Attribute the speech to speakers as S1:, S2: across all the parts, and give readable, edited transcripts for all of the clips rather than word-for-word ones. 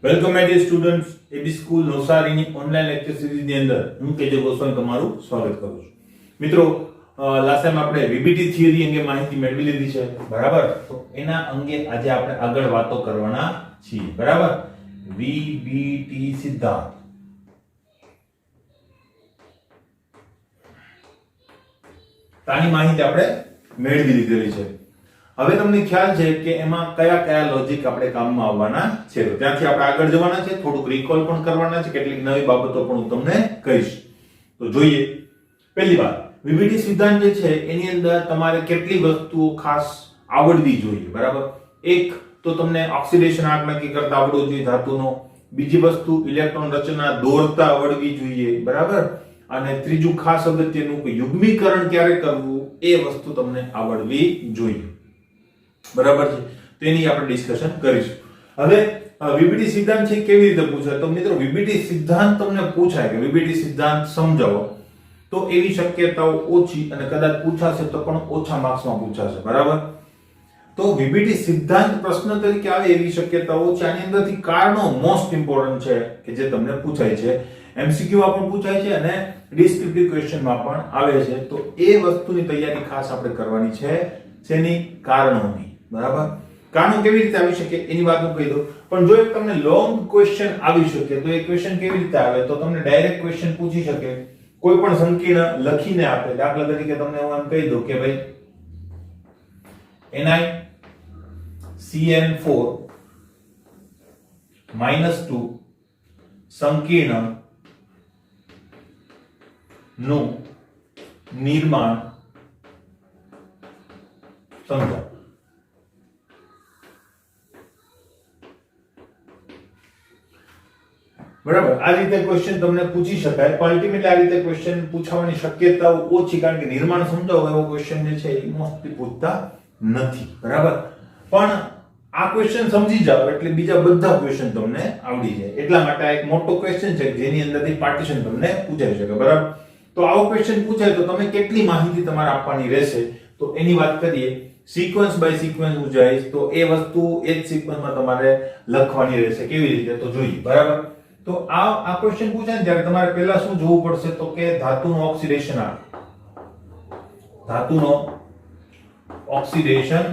S1: Welcome my dear students AB school નવસારીની online lecture સિરીઝની અંદર હું કેજે ગોસ્વામી તમારું સ્વાગત કરું છું. મિત્રો લાસ્ટ ટાઈમ આપણે વીબીટી થિયરી અંગે માહિતી મેળવી લીધી છે, બરાબર? તો એના અંગે આજે આપણે આગળ વાતો કરવાના છીએ, બરાબર? વીબીટી સિદ્ધાંત. તાની માહિતી આપણે મેળવી લીધેલી છે. હવે તમને ખ્યાલ છે કે એમાં કયા કયા લોજિક આપણે કામમાં આવવાના છે, તો ત્યાંથી આપણે આગળ જવાના છે, થોડુંક રિકોલ પણ કરવાના છે, કેટલીક નવી બાબતો પણ હું તમને કહીશ. તો જોઈએ. પહેલી વાત, વીબીટી સિદ્ધાંત જે છે એની અંદર તમારે કેટલી વસ્તુઓ ખાસ આવડવી જોઈએ, બરાબર? એક તો તમને ઓક્સિડેશન આંક નક્કી કરતા આવડવું જોઈએ ધાતુનો. બીજી વસ્તુ ઇલેક્ટ્રોન રચના દોરતા આવડવી જોઈએ, બરાબર? અને ત્રીજું ખાસ અગત્યનું કે યુગ્મીકરણ ક્યારે કરવું એ વસ્તુ તમને આવડવી જોઈએ, બરાબર છે? તેની આપણે ડિસ્કશન કરીશું. હવે વીબીટી સિદ્ધાંત છે કેવી રીતે પૂછાય? તો મિત્રો વીબીટી સિદ્ધાંત તમને પૂછાય કે વીબીટી સિદ્ધાંત સમજાવો, તો એવી શક્યતાઓ ઓછી, અને કદાચ પૂછાશે તો પણ ઓછા માર્ક્સમાં પૂછાશે, બરાબર? તો વીબીટી સિદ્ધાંત પ્રશ્ન તરીકે આવે એવી શક્યતાઓ છે. આની અંદરથી કારણો મોસ્ટ ઇમ્પોર્ટન્ટ છે કે જે તમને પૂછાય છે, એમસીક્યુ માં પણ પૂછાય છે અને ડિસ્ક્રિપ્ટિવ ક્વેશ્ચનમાં પણ આવે છે. તો એ વસ્તુની તૈયારી ખાસ આપણે કરવાની છે. શેની? કારણોની, બરાબર? કારણો કેવી રીતે આવી શકે એની વાત હું કહી દઉં. પણ જો એક તમને લોંગ ક્વેશ્ચન આવી શકે તો એ ક્વેશ્ચન કેવી રીતે આવે? તો તમને ડાયરેક્ટ ક્વેશ્ચન પૂછી શકે, કોઈ પણ સંકીર્ણ લખીને આપે. દાખલા તરીકે તમને હું એમ કહી દઉં કે ભાઈ NiCN4 -2 સંકીર્ણ નું નિર્માણ સમજાવો. બરાબર? આ રીતે ક્વેશ્ચન તમને પૂછી શકાય, પણ અલ્ટિમેટલી આ રીતે ક્વેશ્ચન પૂછવાની શક્યતાઓ ઓછી, કારણ કે નિર્માણ સમજાવો એવો ક્વેશ્ચન જે છે એ મોસ્ટલી પૂછતા નથી, બરાબર? પણ આ ક્વેશ્ચન સમજી જાવ એટલે બીજા બધા ક્વેશ્ચન તમને આવડી જાય. એટલા માટે આ એક મોટો ક્વેશ્ચન છે જેની અંદરથી પાર્ટીશન તમને પૂછાઈ શકે, બરાબર? તો આવો ક્વેશ્ચન પૂછાય તો તમે કેટલી માહિતી તમારે આપવાની રહેશે, તો એની વાત કરીએ. સિક્વન્સ બાય સિક્વન્સ હું જઈશ તો એ વસ્તુ એ જ સિક્વન્સમાં તમારે લખવાની રહેશે. કેવી રીતે? તો જોઈએ, બરાબર? તો આ ક્વેશ્ચન પૂછાય ને ત્યારે તમારે પહેલા શું જોવું પડશે? તો કે ધાતુનો ઓક્સિડેશન આંક, ધાતુનો ઓક્સિડેશન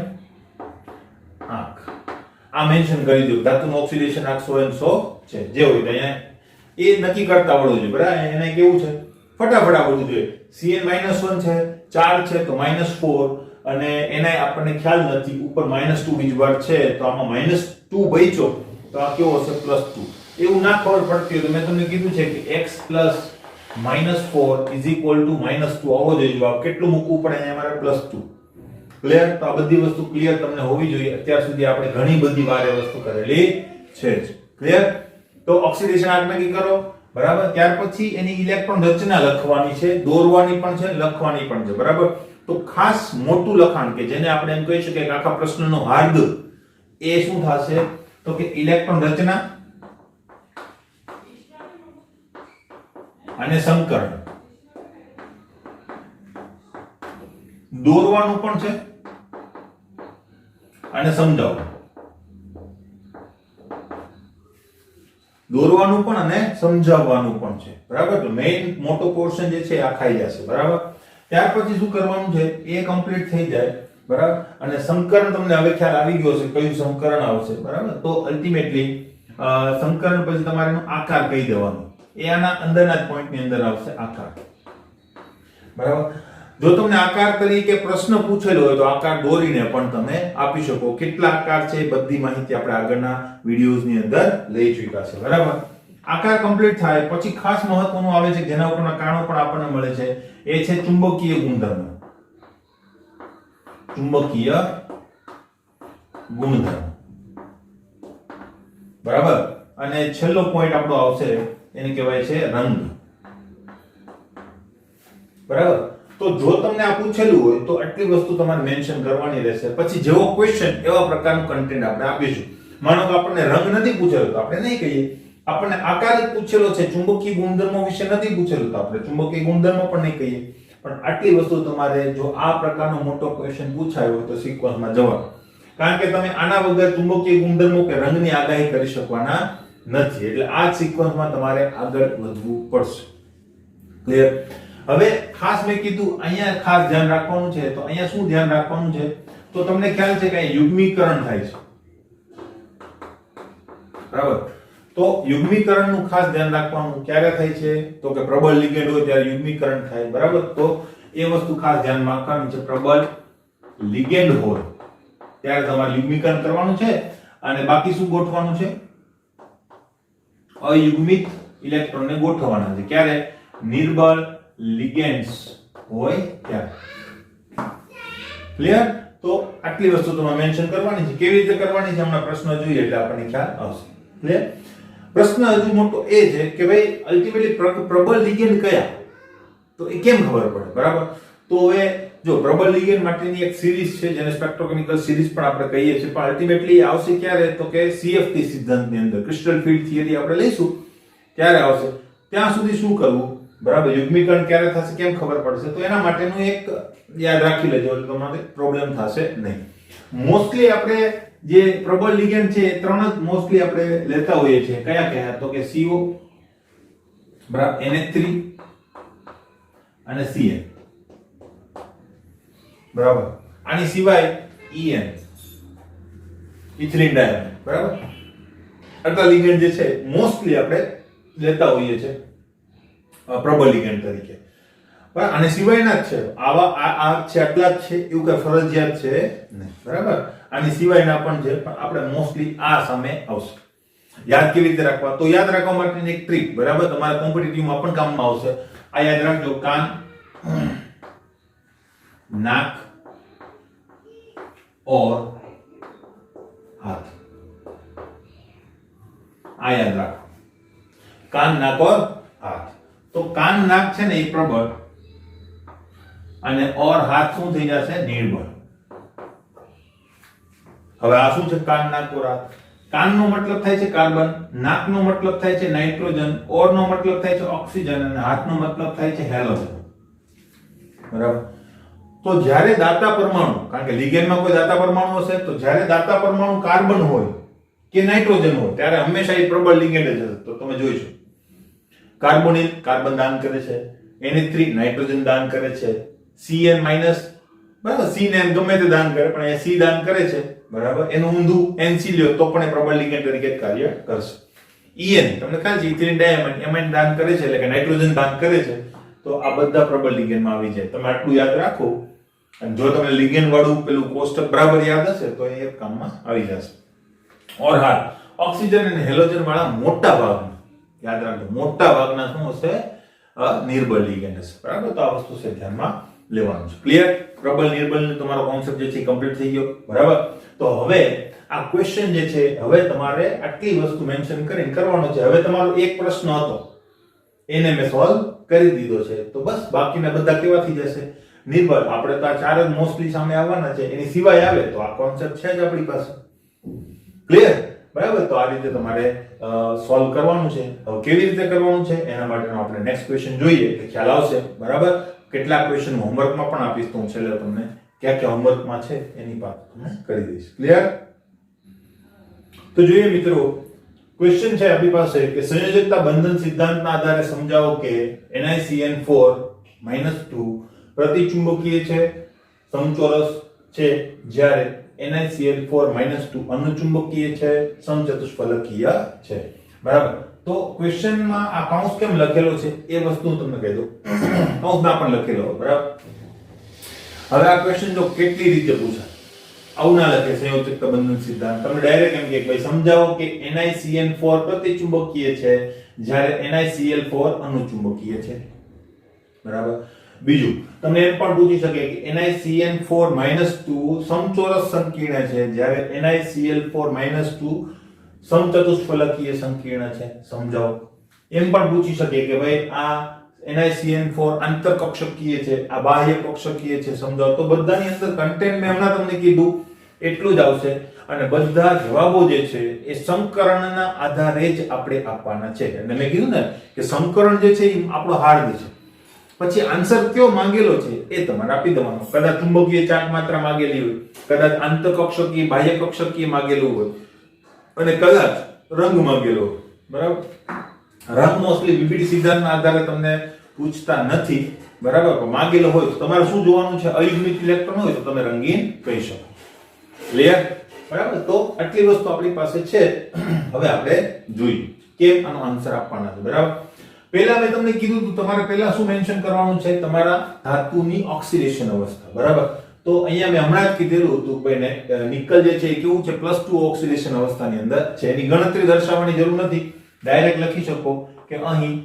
S1: આંક આ મેન્શન કરી દો. ધાતુનો ઓક્સિડેશન આંક 100 છે, જે હોય તો અહીંયા એ નક્કી કરતા આવડવું જોઈએ, બરાબર? એને કેવું છે? ફટાફટ આવડવું જોઈએ. Cn-1 છે, 4 છે તો -4, અને એના આપણને ખ્યાલ નથી, ઉપર -2 વીજભાર છે તો આમાં -2 બચ્યો તો આ કેવો હશે? +2. એવું ના ખબર પડતી હોય તો મેં તમને કીધું છે કે x + -4 = -2 આવો જોઈએ જવાબ. કેટલું મૂકવું પડે? અહીંયા મારે +2. ક્લિયર? તો આ બધી વસ્તુ ક્લિયર તમને હોવી જોઈએ. અત્યાર સુધી આપણે ઘણી બધી વાર એ વસ્તુ કરેલી છે જ. ક્લિયર? તો ઓક્સિડેશન આંક નક્કી કરો, બરાબર? ત્યાર પછી એની ઇલેક્ટ્રોન રચના લખવાની છે, દોરવાની પણ છે, લખવાની પણ છે, બરાબર? તો ખાસ મોટું લખાણ કે જેને આપણે એમ કહી શકીએ કે આખા પ્રશ્નનો હાર્દ, એ શું થશે? તો કે ઇલેક્ટ્રોન રચના અને સંકરણ. દોરવાનું પણ છે અને સમજાવવાનું. દોરવાનું પણ અને સમજાવવાનું પણ છે, બરાબર? તો મેઈન મોટો પોર્શન જે છે આ ખાઈ જશે, બરાબર? ત્યાર પછી શું કરવાનું છે? એ કમ્પ્લીટ થઈ જાય, બરાબર? અને સંકરણ તમને હવે ખ્યાલ આવી ગયો છે કયું સંકરણ આવશે, બરાબર? તો અલ્ટિમેટલી સંકરણ પછી તમારે એનો આકાર કહી દેવાનો. એ આના અંદરના જ પોઈન્ટની અંદર આવશે આકાર, બરાબર? જો તમને આકાર તરીકે પ્રશ્ન પૂછેલો હોય તો આકાર દોરીને પણ તમે આપી શકો. કેટલા આકાર છે બધી માહિતી આપણે આગળના વિડિયોઝની અંદર લઈ ચૂક્યા છે, બરાબર? આકાર કમ્પ્લીટ થાય પછી ખાસ મહત્વનું આવે છે જેના ઉપરના કારણો પણ આપણને મળે છે, એ છે ચુંબકીય ગુણધર્મ. ચુંબકીય ગુણધર્મ, બરાબર? અને છેલ્લો પોઈન્ટ આપણો આવશે, એને કહેવાય છે રંગ, બરાબર? તો જો તમને આ પૂછેલું હોય તો આટલી વસ્તુ તમારે મેન્શન કરવાની રહેશે. પછી જેવો ક્વેશ્ચન એવા પ્રકારનું કન્ટેન્ટ આપણે આપીશું. માનો કે આપણને રંગ નથી પૂછેલો તો આપણે નહીં કહીએ. આપણને આકાર જ પૂછેલો છે, ચુંબકીય ગુણધર્મો વિશે નથી પૂછેલું તો આપણે ચુંબકીય ગુણધર્મો પણ નહીં કહીએ. પણ આટલી વસ્તુ તમારે જો આ પ્રકારનો મોટો ક્વેશ્ચન પૂછાયો હોય તો સિક્વન્સમાં જવાનું. કારણ કે તમે આના વગર ચુંબકીય ગુણધર્મો કે રંગની આગાહી કરી શકવાના નથી. એટલે આ સિક્વન્સમાં તમારે આગળ વધવું પડશે. ક્લિયર? હવે ખાસ મેં કીધું અહીંયા ખાસ ધ્યાન રાખવાનું છે. તો અહીંયા શું ધ્યાન રાખવાનું છે? તો તમને ખ્યાલ છે કે અહીંયા યુગ્મીકરણ થાય છે, બરાબર? તો યુગ્મીકરણનું ખાસ ધ્યાન રાખવાનું. ક્યારે થાય છે? તો કે પ્રબળ લિગેન્ડ હોય ત્યારે યુગ્મીકરણ થાય, બરાબર? તો એ વસ્તુ ખાસ ધ્યાનમાં રાખવાની છે. પ્રબળ લિગેન્ડ હોય ત્યારે તમારે યુગ્મીકરણ કરવાનું છે. અને બાકી શું ગોઠવવાનું છે? અયુગ્મિત ઇલેક્ટ્રોનને ગોઠવવાના છે. ક્યારે? નિર્બળ લિગેન્ડ્સ હોય ત્યારે. ક્લિયર? તો આટલી વસ્તુ તમે મેન્શન કરવાની છે. કેવી રીતે કરવાની છે હમણાં પ્રશ્ન જોઈએ એટલે આપણને ખ્યાલ આવશે. ક્લિયર? પ્રશ્ન હજુ મોટો એ છે કે ભાઈ અલ્ટિમેટલી પ્રબળ લિગેન્ડ કયા, તો એ કેમ ખબર પડે, બરાબર? તો હવે જો પ્રબળ લિગેન્ડ માટેની એક સિરીઝ છે જેને સ્પેક્ટ્રોકેમિકલ સિરીઝ પણ આપણે કહીએ છીએ, પણ અલ્ટિમેટલી આવશે ક્યારે? તો કે CFT સિદ્ધાંતની અંદર ક્રિસ્ટલ ફીલ્ડ થિયરી આપણે લઈશું ત્યારે આવશે. ત્યાં સુધી શું કરવું, બરાબર? યુગ્મીકરણ ક્યારે થશે કેમ ખબર પડશે? તો એના માટેનું એક યાદ રાખી લેજો એટલે તમારે પ્રોબ્લેમ થશે નહીં. મોસ્ટલી આપણે જે પ્રબળ લિગેન્ડ છે એ ત્રણ જ મોસ્ટલી આપણે લેતા હોઈએ છીએ. કયા કયા? તો કે CO, બરાબર, NH3 અને Cn, બરાબર. આની સિવાય EN, ઇથિલિન ડાયમિન, બરાબર. આટલા લિગેન્ડ જે છે મોસ્ટલી આપણે લેતા હોઈએ છીએ પ્રબળ લિગેન્ડ તરીકે. બરાબર? આને સિવાયના જ છે. આ છે આટલા જ છે એવું કઈ ફરજિયાત છે નહીં, બરાબર? આની સિવાયના પણ છે, પણ આપણે મોસ્ટલી આ સામે આવશે. યાદ કેવી રીતે રાખવા? તો યાદ રાખવા માટેની એક ટ્રીક, બરાબર, તમારા કોમ્પિટિટિવમાં પણ કામમાં આવશે. આ યાદ રાખજો. કાન, નાક और हाथ. આ યાદ રાખો. કાન, નાક और હાથ. તો કાન, નાક છે ને એ પ્રબળ અને ઓર હાથ શું થઈ જશે? નિર્બળ. હવે આ શું છે? કાન, નાક और હાથ. કાનનો મતલબ થાય છે કાર્બન, નાકનો મતલબ થાય છે નાઇટ્રોજન, ઓરનો મતલબ થાય છે ઓક્સિજન અને હાથનો મતલબ થાય છે હેલોજન, બરાબર? તો જ્યારે દાતા પરમાણુ, કારણ કે લિગેન્ડમાં કોઈ દાતા પરમાણુ હશે, તો જ્યારે દાતા પરમાણુ કાર્બન હોય કે નાઇટ્રોજન હોય ત્યારે હંમેશા એ પ્રબળ લિગેન્ડ જ હશે. તો તમે જોઈશો કાર્બોનિલ કાર્બન દાન કરે છે, NH3 નાઇટ્રોજન દાન કરે છે, Cn માઈનસ, બરાબર, Cn ગમે તે દાન કરે પણ એ C દાન કરે છે, બરાબર? એનું ઊંધું NC લ્યો તો પણ એ પ્રબળ લિગેન્ડ તરીકે કાર્ય કરશે. En તમને ખ્યાલ છે ઇથિલિન ડાયમિન એમાઇન દાન કરે છે એટલે કે નાઇટ્રોજન દાન કરે છે. તો આ બધા પ્રબળ લિગેન્ડમાં આવી જાય. તમે આટલું યાદ રાખો અને જો તમે લિગેન્ડ વાળું પેલું કોષ્ટક બરાબર યાદ હશે તો એ કામમાં આવી જશે. ઓર હાથ, ઓક્સિજન અને હેલોજન વાળા મોટા ભાગના યાદ રાખજો, મોટા ભાગના શું હશે? નિર્બળ લિગેન્ડ હશે, બરાબર? તો આ વસ્તુ છે ધ્યાનમાં લેવાનું છે. ક્લિયર? પ્રબળ નિર્બળ તમારો કોન્સેપ્ટ જે છે કમ્પ્લીટ થઈ ગયો, બરાબર? તો હવે આ ક્વેશ્ચન જે છે હવે તમારે આટલી વસ્તુ મેન્શન કરીને કરવાનો છે. હવે તમારો એક પ્રશ્ન હતો એને મેં સોલ્વ કરી દીધો છે. તો બસ બાકીના બધા કેવા થઈ જશે? નિર્બળ. આપણે તો આ ચાર જ મોસ્ટલી સામે આવવાના છે. એની સિવાય આવે તો આ કોન્સેપ્ટ છે જ આપણી પાસે. ક્લિયર? બરાબર? તો આ રીતે તમારે સોલ્વ કરવાનું છે. હવે કેવી રીતે કરવાનું છે એના માટેનો આપણે નેક્સ્ટ ક્વેશ્ચન જોઈએ એટલે ખ્યાલ આવશે, બરાબર? કેટલા ક્વેશ્ચન હોમવર્કમાં પણ આપીશ તો હું છેલ્લે તમને ક્યાં ક્યાં હોમવર્કમાં છે એની વાત તમને કરી દઈશ. ક્લિયર? તો જોઈએ મિત્રો, ક્વેશ્ચન છે આપણી પાસે કે સંયોજકતા બંધન સિદ્ધાંતના આધારે સમજાવો કે NiCN4-2 પ્રતિચુંબકીય છે, સમચોરસ છે, જ્યારે NiCl4-2 અનુચુંબકીય છે, સમચતુષ્ફલકીય છે, બરાબર? તો ક્વેશ્ચનમાં આ કૌંસ કેમ લખેલો છે એ વસ્તુ હું તમને કહી દઉં. કૌંસમાં પણ લખેલો હોય, બરાબર? હવે આ ક્વેશ્ચન જો કેટલી રીતે પૂછાય, આવું ના લખે સંયોજકતા બંધન સિદ્ધાંત. તમે ડાયરેક્ટ એમ કે ભાઈ સમજાવો કે NiCN4 પ્રતિચુંબકીય છે જ્યારે NiCl4 અનુચુંબકીય છે, બરાબર? બીજું તમને એમ પણ પૂછી શકે કે NiCN4-2 સમચોરસ સંકીર્ણ છે જ્યારે NiCl4-2 સમચતુષ્ફલકીય સંકીર્ણ છે, સમજાવો. એમ પણ પૂછી શકે કે ભાઈ આ NiCN4 આંતરકક્ષકીય છે, આ બાહ્ય કક્ષકીય છે, સમજાવો. તો બધાની અંદર કન્ટેન્ટ મેં હમણાં તમને કીધું એટલું જ આવશે અને બધા જવાબો જે છે એ સંકરણના આધારે જ આપણે આપવાના છે. એટલે મેં કીધું ને કે સંકરણ જે છે એ આપણો હાર્દ છે. પછી આન્સર કયો માંગેલો છે એ તમારે આપી દેવાનો. કદાચ ચુંબકીય ચાર્જ માત્રા માંગેલી હોય, કદાચ આંતરકક્ષકીય બાહ્ય કક્ષકીય માંગેલું હોય અને કદાચ રંગ માંગેલો હોય, બરાબર. રંગ મોસ્ટલી બીપીટી સિદ્ધાંતના આધારે તમને પૂછતા નથી, બરાબર. પણ માંગેલો હોય તો તમારે શું જોવાનું છે? અયુગ્મિક ઇલેક્ટ્રોન હોય તો તમે રંગીન કહી શકો. ક્લિયર? બરાબર. તો આટલી વસ્તુ આપણી પાસે છે. હવે આપણે જોઈએ કેમ આનો આન્સર આપવાના છે. બરાબર. પહેલા મેં તમને કીધું હતું તમારે પહેલા શું મેન્શન કરવાનું છે? તમારા ધાતુની ઓક્સિડેશન અવસ્થા. બરાબર. તો અહીંયા મેં હમણાં જ કીધેલું હતું કે નિકલ જે છે એ કેવું છે? +2 ઓક્સિડેશન અવસ્થાની અંદર છે. એની ગણતરી દર્શાવવાની જરૂર નથી, ડાયરેક્ટ લખી શકો કે અહીં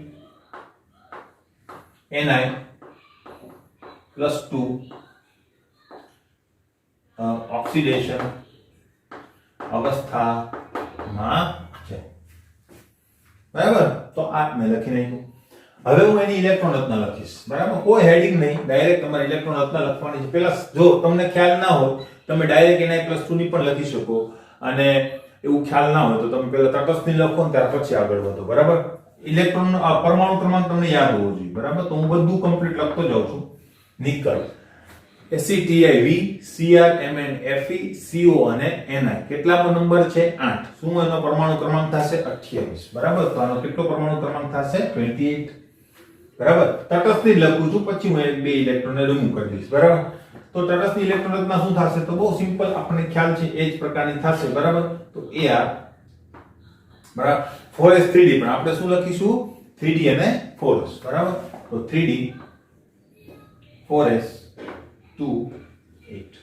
S1: Ni +2 ઓક્સિડેશન અવસ્થામાં છે. બરાબર. તો આ મેં લખી નાખ્યું. હવે હું એની ઇલેક્ટ્રોન રચના લખીશ. બરાબર. કોઈ હેડિંગ નહીં, ડાયરેક્ટ તમારે ઇલેક્ટ્રોન રચના લખવાની છે. પહેલા જો તમને ખ્યાલ ના હોય તમે ડાયરેક્ટ Ni+2 ની પણ લખી શકો, અને એવું ખ્યાલ ના હોય તો તમે પહેલા તટસ્થની લખો ને ત્યાર પછી આગળ વધો. બરાબર. ઇલેક્ટ્રોન પરમાણુ ક્રમાંક તમને યાદ હોવો જોઈએ. બરાબર. તો હું બધું કમ્પ્લીટ લખતો જાઉં છું. Nickel ACTIV CR MnFe CO અને Ni કેટલામો નંબર છે? 8. શું એનો પરમાણુ ક્રમાંક થશે? 28. બરાબર. તો આનો કેટલો પરમાણુ ક્રમાંક થશે? 28. બરાબર. તટસ્થ લખું છું, પછી હું એક બે ઇલેક્ટ્રોનને રિમૂવ કરી દઈશ. બરાબર. તો તટસ્થ ઇલેક્ટ્રોન રચના શું થશે? તો બહુ સિમ્પલ, આપણને ખ્યાલ છે એ જ પ્રકારની થશે. બરાબર. તો Ar બરાબર 4s 3d, પણ આપણે શું લખીશું? 3d અને 4s. બરાબર. તો 3d 4s 2 8.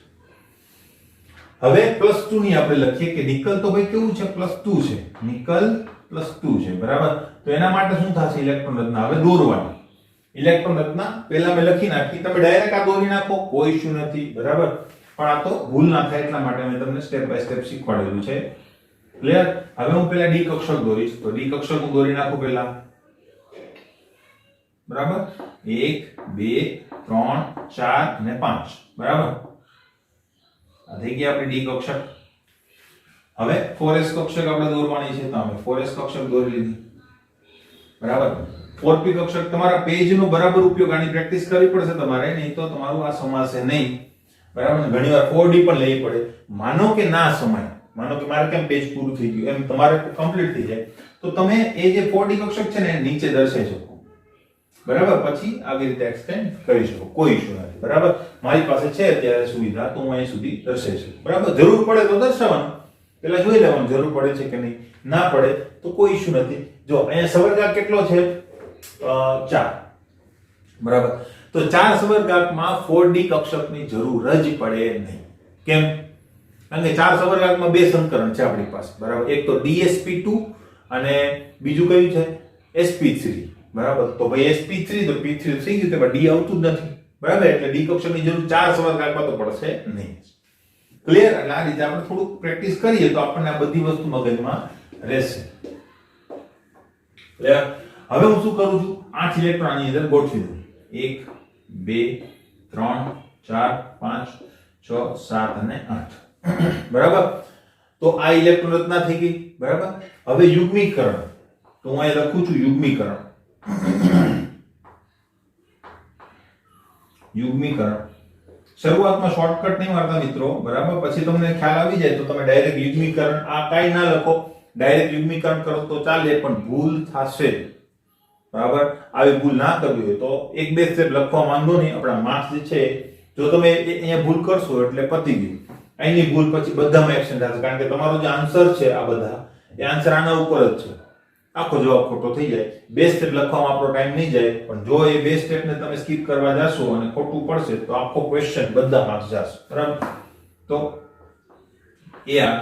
S1: હવે +2 ની આપણે લખીએ કે નિકલ તો ભાઈ કેવું છે? +2 છે. નિકલ +2 છે. બરાબર. તો એના માટે શું થશે? ઇલેક્ટ્રોન રચના હવે દોરવાની. ઇલેક્ટ્રોન રચના પહેલા મેં લખી નાખી, તમે ડાયરેક્ટ આ દોરી નાખો, કોઈ ઇશ્યુ નથી. બરાબર. પણ આ તો ભૂલ ના થાય એટલા માટે મેં તમને સ્ટેપ બાય સ્ટેપ શીખવાડેલું છે. ક્લિયર? હવે હું પહેલા ડી કક્ષક દોરીશ. તો ડી કક્ષક હું દોરી નાખું પહેલા. બરાબર. 1 2 3 4 અને 5. બરાબર. આ થઈ ગયા આપણી ડી કક્ષક. હવે 4s કક્ષક આપણે દોરવાની છે, તો અમે 4s કક્ષક દોરી લીધી. બરાબર. 4p કક્ષક તમારા પેજનો બરાબર ઉપયોગ, આની પ્રેક્ટિસ કરવી પડશે તમારે, નહીં તો તમારું આ સમાશે નહીં. બરાબર. ઘણીવાર 4d પણ લેવી પડે. માનો કે ના સમાય, માનો કે મારે કેમ પેજ પૂરું થઈ ગયું, એમ તમારે કમ્પ્લીટ થઈ જાય, તો તમે એ જે 4d કક્ષક છે ને નીચે દર્શાવી શકો. બરાબર. પછી આવી રીતે એક્સટેન્ડ કરી શકો, કોઈ ઇશ્યુ નથી. બરાબર. મારી પાસે છે અત્યારે સુવિધા, તો હું અહીં સુધી દર્શાવી શકું. બરાબર. જરૂર પડે તો દર્શાવવાનું, પેલા જોઈ લેવાનું જરૂર પડે છે કે નહીં. ના પડે તો કોઈ ઇશ્યુ નથી. જો અહીંયા સવર્ગાંક કેટલો છે? 4. બરાબર. તો 4 સવર્ગાંકમાં 4d કક્ષકની જરૂર જ પડે નહીં. કેમ? કારણ કે 4 સવર્ગાંકમાં બે સંકરણ છે આપણી પાસે. બરાબર. એક તો dsp2 અને બીજું કયું છે? sp3. બરાબર. તો ભાઈ sp3 તો p3 થઈ ગયું, તેમાં d આવતું જ નથી. બરાબર. એટલે d કક્ષકની જરૂર 4 સવર્ગાંકમાં તો પડશે નહીં. ક્લિયર? એટલે આ રીતે આપણે થોડું પ્રેક્ટિસ કરીએ તો આપણને આ બધી વસ્તુ મગજમાં રહેશે. ક્લિયર? હવે હું શું કરું છું? 8 ઇલેક્ટ્રોન આની અંદર ગોઠવી દઉં. 1 2 3 4 5 6 7 અને 8. બરાબર. તો આ ઇલેક્ટ્રોન રચના થઈ ગઈ. બરાબર. હવે યુગ્મીકરણ, તો હું અહીં લખું છું યુગ્મીકરણ. યુગ્મીકરણ શરૂઆતમાં શોર્ટકટ નહીં મારતા મિત્રો. બરાબર. પછી તમને ખ્યાલ આવી જાય તો તમે ડાયરેક્ટ યુગ્મીકરણ આ કાઈ ના લખો, ડાયરેક્ટ યુગ્મીકરણ કરો તો ચાલે, પણ ભૂલ થશે. બરાબર. આવી ભૂલ ના કરવી હોય તો એક બે સ્ટેપ લખવા માંગો નહીં. આપણા માર્ક્સ જે છે, જો તમે અહીંયા ભૂલ કરશો એટલે પતી ગયું. અહીંની ભૂલ પછી બધામાં એક્શન થશે, કારણ કે તમારો જે આન્સર છે આ બધા એ આન્સર આના ઉપર જ છે. આખો જવાબ ખોટો થઈ જાય. બે સ્ટેપ લખવામાં આપણો ટાઈમ નહીં જાય, પણ જો એ બે સ્ટેપને તમે સ્કીપ કરવા જાશો અને ખોટું પડશે તો આખો ક્વેશ્ચન બધા માર્ક્સ જશે. બરાબર. તો એ આ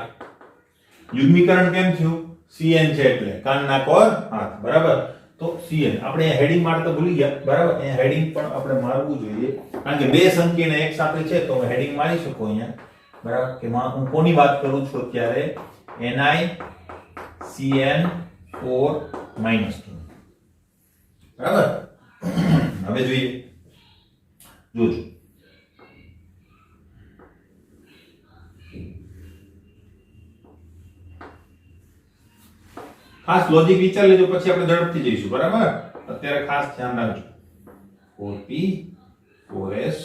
S1: યુગ્મીકરણ કેમ થયું? Cn છે એટલે કાન નાક ઓર હાથ. બરાબર. તો Cn આપણે અહીંયા હેડિંગ મારતા ભૂલી ગયા. બરાબર. અહીંયા હેડિંગ પણ આપણે મારવું જોઈએ, કારણ કે બે સંખ્યાને એક સાથે છે તો હેડિંગ મારી શકો અહીંયા. બરાબર. કે હું કોની વાત કરું છું અત્યારે? NiCN4 -2. બરાબર. હવે જોઈએ, જોજો. ખાસ લોજિક વિચાર લેજો, પછી આપણે ઝડપથી જઈશું. બરાબર. અત્યારે ખાસ ધ્યાન રાખજો. 4p 4s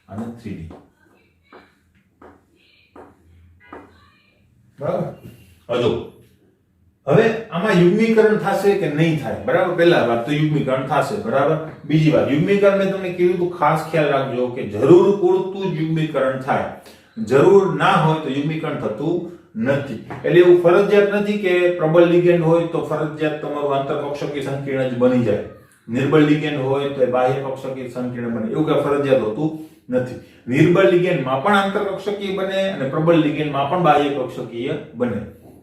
S1: અને 3d. બરાબર. હજુ હવે આમાં યુગ્મીકરણ થશે કે નહીં થાય, બરાબર? પહેલા વાત તો યુગ્મીકરણ થશે, બરાબર? બીજી વાત, યુગ્મીકરણ મેં તમને કીધું તો ખાસ ખ્યાલ રાખજો કે જરૂર પૂરતું જ યુગ્મીકરણ થાય, જરૂર ના હોય તો યુગ્મીકરણ થતું નથી. એટલે એવું ફરજિયાત નથી કે પ્રબળ લિગેન્ડ હોય તો ફરજિયાત તમારું આંતરકક્ષકી સંકીર્ણ જ બની જાય, નિર્બળ લિગેન્ડ હોય તો બાહ્ય કક્ષકી સંકીર્ણ બને, એવું કઈ ફરજિયાત હોતું નથી. નિર્બળ લિગેન્ડમાં પણ આંતરકક્ષકીય બને અને પ્રબળ લિગેન્ડમાં પણ બાહ્ય કક્ષકીય બને,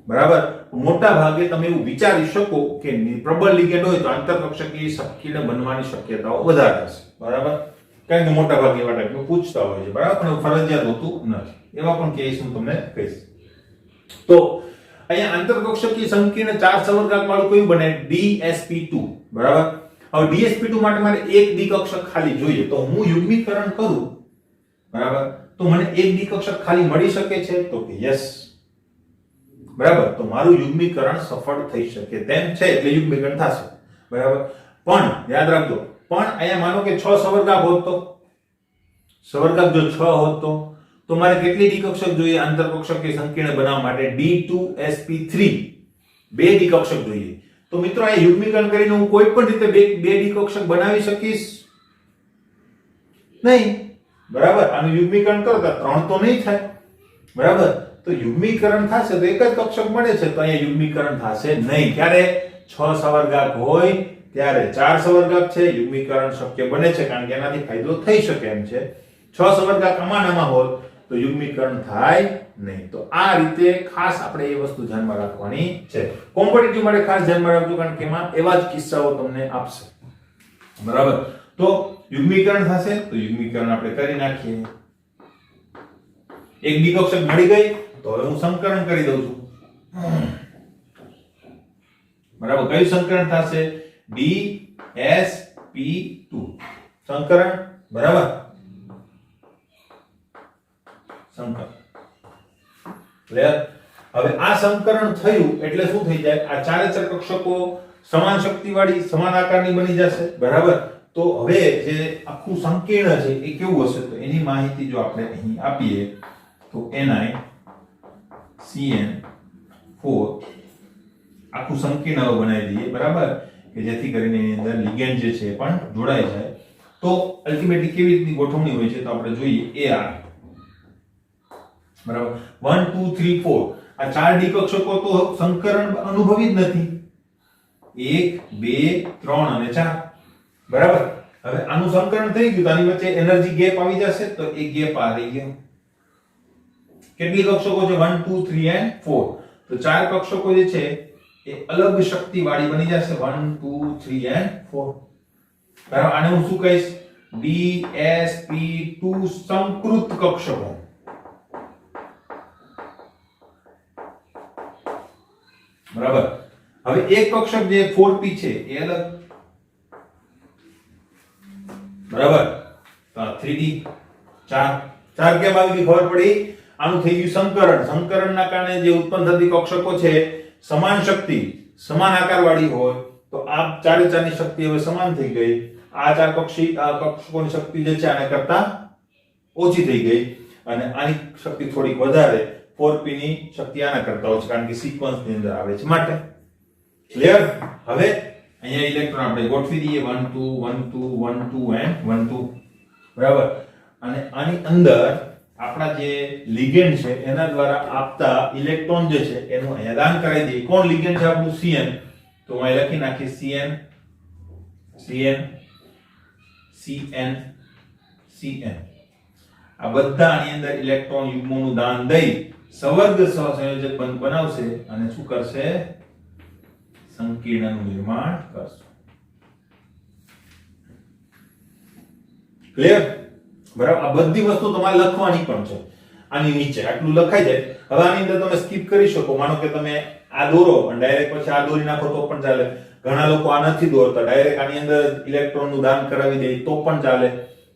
S1: બરાબર? મોટા ભાગે તમે એવું વિચારી શકો કે પ્રબળ લિગેન્ડ હોય તો આંતરકક્ષકીય સંકીર્ણ બનવાની શક્યતાઓ વધારે હશે, બરાબર? કારણ કે મોટા ભાગે એવા ટાઈપનું પૂછતા હોય છે, બરાબર? પણ ફરજિયાત હોતું નથી. એવા પણ કેસ હું તમને કહીશ. તો અહીંયા આંતરકક્ષકીય સંકીર્ણ 4 સવર્ગાંક વાળું કયું બને? DsP2, બરાબર? હવે DsP2 માટે મારે એક દ્વિકક્ષક ખાલી જોઈએ, તો હું યુગ્મીકરણ કરું, બરાબર? તો મને એક દ્વિકક્ષક ખાલી મળી શકે છે? તો કે યસ, બરાબર? તો મારું યુગ્મીકરણ સફળ થઈ શકે તેમ છે, એટલે યુગ્મીકરણ થશે, બરાબર? પણ યાદ રાખજો, પણ અહીંયા માનો કે 6 સવર્ગાંક હોત તો, સવર્ગાંક જો 6 હોત તો મારે કેટલી દ્વિકક્ષક જોઈએ આંતરકક્ષકીય સંકીર્ણ બનાવવા માટે? D2sp3, બે દ્વિકક્ષક જોઈએ. તો મિત્રો આ યુગ્મીકરણ કરીને હું કોઈ પણ રીતે બે દ્વિકક્ષક બનાવી શકીશ નહીં, બરાબર? આનું યુગ્મીકરણ કરો તો 3 તો નહીં થાય, બરાબર? તો યુગ્મીકરણ થશે તો એક જ કક્ષક મળે છે, તો અહીંયા યુગ્મીકરણ થશે નહીં. ક્યારે? 6 સવર્ગાંક હોય ત્યારે. 4 સવર્ગાંક છે, યુગ્મીકરણ શક્ય બને છે કારણ કે એનાથી ફાયદો થઈ શકે એમ છે. 6 સવર્ગાંક આમાં હોત તો યુગ્મીકરણ થાય નહીં. તો આ રીતે ખાસ આપણે એ વસ્તુ ધ્યાનમાં રાખવાની છે. કોમ્પિટિટિવ માટે ખાસ ધ્યાનમાં રાખજો કારણ કે એમાં એવા જ કિસ્સાઓ તમને આપશે, બરાબર? તો યુગ્મીકરણ થશે તો યુગ્મીકરણ આપણે કરી નાખીએ. એક દ્વિકક્ષક મળી ગઈ તો હવે હું સંકરણ કરી દઉં છું, બરાબર? કયું સંકરણ થશે? DsP2 સંકરણ, બરાબર? સંકરણ ક્લિયર? હવે આ સંકરણ થયું એટલે શું થઈ જાય? આ ચારે ચાર કક્ષકો સમાન શક્તિવાળી સમાન આકારની બની જશે, બરાબર? તો હવે જે આખું સંકીર્ણ છે એ કેવું હશે? તો એની માહિતી જો આપણે અહીં આપીએ તો Ni CN4 આખું સંકીર્ણ બનાવી દઈએ, બરાબર? કે જેથી કરીને એની અંદર લિગેન્ડ જે છે પણ જોડાઈ જાય. તો અલ્ટિમેટલી કેવી રીતની ગોઠવણી હોય છે તો આપણે જોઈએ. Ar, બરાબર? 1 2 3 4 આ ચાર દ્વિકક્ષકો તો સંકરણ અનુભવી જ નથી. 1 2 3 અને 4, બરાબર? હવે આનું સંકરણ થઈ ગયું તો આની વચ્ચે એનર્જી ગેપ આવી જશે, તો એ ગેપ આ રહી ગયો. કેટલી કક્ષકો છે? 1 2 3 અને 4. તો ચાર કક્ષકો જે છે એ અલગ શક્તિવાળી બની જશે. 1 2 3 અને 4, બરાબર? આને હું શું કહીશ? DsP2 સંકૃત કક્ષકો, બરાબર? હવે એક કક્ષક જે 4p છે એ અલગ, બરાબર? તો 3d 4 કેમ આવી ગઈ ખબર પડી? આનું થઈ ગયું સંકરણ. સંકરણના કારણે જે ઉત્પન્ન થતી કક્ષકો છે સમાન શક્તિ સમાન આકારવાળી હોય તો આ ચારે ચારની શક્તિ હવે સમાન થઈ ગઈ. આ ચાર કક્ષકોની શક્તિ જે છે આને કરતા ઓછી થઈ ગઈ અને આની શક્તિ થોડીક વધારે. 4p ની શક્તિ આના કરતા ઓછી કારણ કે સિક્વન્સ ની અંદર આવે છે માટે. ક્લિયર? હવે અહીંયા ઇલેક્ટ્રોન આપણે ગોઠવી દઈએ 1 2 1 2 1 2 and 1 2, બરાબર? અને આની અંદર આપણા જે લિગેન્ડ છે એના દ્વારા આપતા ઇલેક્ટ્રોન જે છે એનું અહીંયા દાન કરાવી દઈએ. કોણ લિગેન્ડ છે આપણું? Cn. તો હું લખી નાખી Cn Cn Cn Cn. આ બધા આની અંદર ઇલેક્ટ્રોન યુગ્મોનું દાન દઈ સવર્ગ સહસંયોજક બંધ બનાવશે અને શું કરશે? સંકીર્ણનું નિર્માણ કરશે. ક્લિયર? બરાબર? આ બધી વસ્તુ તમારે લખવાની પણ છે. આની નીચે આટલું લખાઈ જાય. હવે આની અંદર તમે સ્કીપ કરી શકો. માનો કે તમે આ દોરો અને ડાયરેક્ટ પછી આ દોરી નાખો તો પણ ચાલે. ઘણા લોકો આ નથી દોરતા, ડાયરેક્ટ આની અંદર ઇલેક્ટ્રોનનું દાન કરાવી દે તો પણ ચાલે.